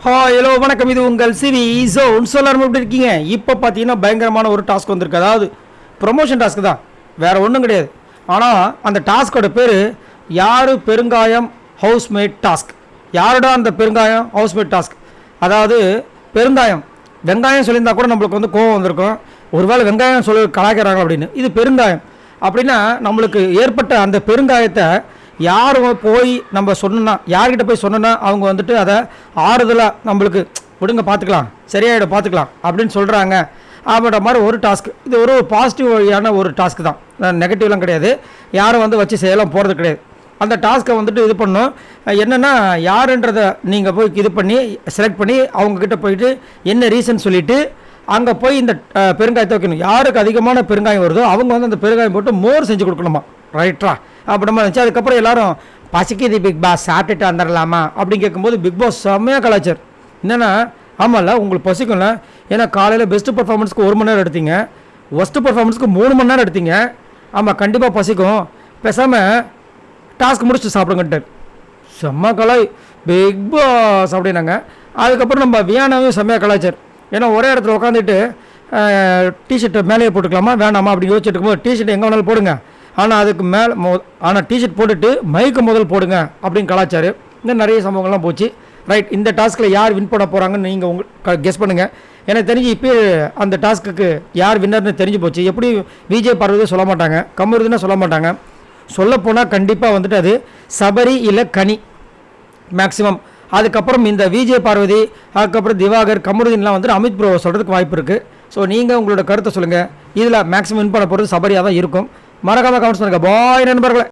Hi hello வணக்கம், இது உங்கள் சிவி ஜோன். எல்லாரும் எப்படி இருக்கீங்க? இப்போ பார்த்தீங்கன்னா பயங்கரமான ஒரு டாஸ்க் வந்திருக்கு. அதாவது ப்ரொமோஷன் டாஸ்க் தான், வேறு ஒன்றும் கிடையாது. ஆனால் அந்த டாஸ்கோட பேர் யார் பெருங்காயம் ஹவுஸ்மேட் டாஸ்க். யாரோட அந்த பெருங்காயம் ஹவுஸ்மேட் டாஸ்க். அதாவது பெருங்காயம், வெங்காயம் சொல்லியிருந்தா கூட நம்மளுக்கு வந்து கோவம் வந்திருக்கும். ஒருவேளை வெங்காயம் சொல்லி கலாய்க்கிறாங்க அப்படின்னு. இது பெருங்காயம் அப்படின்னா நம்மளுக்கு ஏற்பட்ட அந்த பெருங்காயத்தை யார் போய் நம்ம சொன்னா, யார்கிட்ட போய் சொன்னோன்னா அவங்க வந்துட்டு அதை ஆறுதலாக நம்மளுக்கு விடுங்க பார்த்துக்கலாம், சரியாயிடும் பார்த்துக்கலாம் அப்படின்னு சொல்கிறாங்க. அப்படின்ற மாதிரி ஒரு டாஸ்க். இது ஒரு பாசிட்டிவ் வழியான ஒரு டாஸ்க் தான், நெகட்டிவ்லாம் கிடையாது. யாரும் வந்து வச்சு செய்யலாம் போகிறது கிடையாது. அந்த டாஸ்க்கை வந்துட்டு இது பண்ணணும். என்னென்னா யாருன்றதை நீங்கள் போய் இது பண்ணி செலக்ட் பண்ணி அவங்கக்கிட்ட போயிட்டு என்ன ரீசன் சொல்லிவிட்டு அங்கே போய் இந்த பெருங்காயத்தை வைக்கணும். யாருக்கு அதிகமான பெருங்காயம் வருதோ அவங்க வந்து அந்த பெருங்காயம் போட்டு மோர் செஞ்சு கொடுக்கணுமா, ரைட்டா? அப்படிமா இருந்துச்சு. அதுக்கப்புறம் எல்லாரும் பசிக்குது பிக் பாஸ், சாப்பிட்டுட்டு வந்துடலாமா அப்படின்னு கேட்கும்போது பிக் பாஸ் செம்மையாக கலாச்சார். என்னென்னா ஆமாம்ல உங்களுக்கு பசிக்கும்ல, ஏன்னா காலையில் பெஸ்ட்டு பர்ஃபார்மன்ஸ்க்கு 1 மணி நேரம் எடுத்தீங்க, ஒஸ்ட்டு பர்ஃபார்மன்ஸ்க்கு 3 மணி நேரம் எடுத்தீங்க. ஆமாம் கண்டிப்பாக பசிக்கும், பேசாமல் டாஸ்க் முடிச்சுட்டு சாப்பிடுங்கன்ட்டு செம்ம கலாய் பிக் பாஸ் அப்படின்னாங்க. அதுக்கப்புறம் நம்ம வியானாவும் செம்மையாக கலாச்சார். ஏன்னா ஒரே இடத்துல உட்காந்துட்டு டிஷர்ட்டை மேலேயே போட்டுக்கலாமா வேணாமா அப்படின்னு யோசிச்சுட்டு இருக்கும்போது டிஷர்ட் எங்கே வேணாலும் போடுங்க, ஆனால் அதுக்கு மேலே ஆனால் டிஷர்ட் போட்டுட்டு மைக்கு முதல் போடுங்க அப்படின்னு கலாச்சாரு. இன்னும் நிறைய சம்பவங்கள்லாம் போச்சு. ரைட், இந்த டாஸ்கில் யார் வின் பண்ண போகிறாங்கன்னு நீங்கள் உங்கள் கெஸ் பண்ணுங்கள். எனக்கு தெரிஞ்சு இப்போ அந்த டாஸ்க்கு யார் வின்னர்னு தெரிஞ்சு போச்சு. எப்படி விஜய் பார்வதியே சொல்ல மாட்டாங்க, கமருதுன்னா சொல்ல மாட்டாங்க. சொல்லப்போனால் கண்டிப்பாக வந்துட்டு அது சபரி இல்லை கனி மேக்ஸிமம். அதுக்கப்புறம் இந்த விஜய் பார்வதி, அதுக்கப்புறம் திவாகர், கமருதீன்லாம் வந்துட்டு அமித் ப்ரோ சொல்கிறதுக்கு வாய்ப்பு இருக்குது. ஸோ நீங்கள் உங்களோட கருத்தை சொல்லுங்கள். இதில் மேக்ஸிமம் வின் பண்ண போகிறது சபரியாக தான் இருக்கும். மறக்காமல் கமெண்ட்ஸ் பண்ணுங்கள். பாய் நண்பர்களே.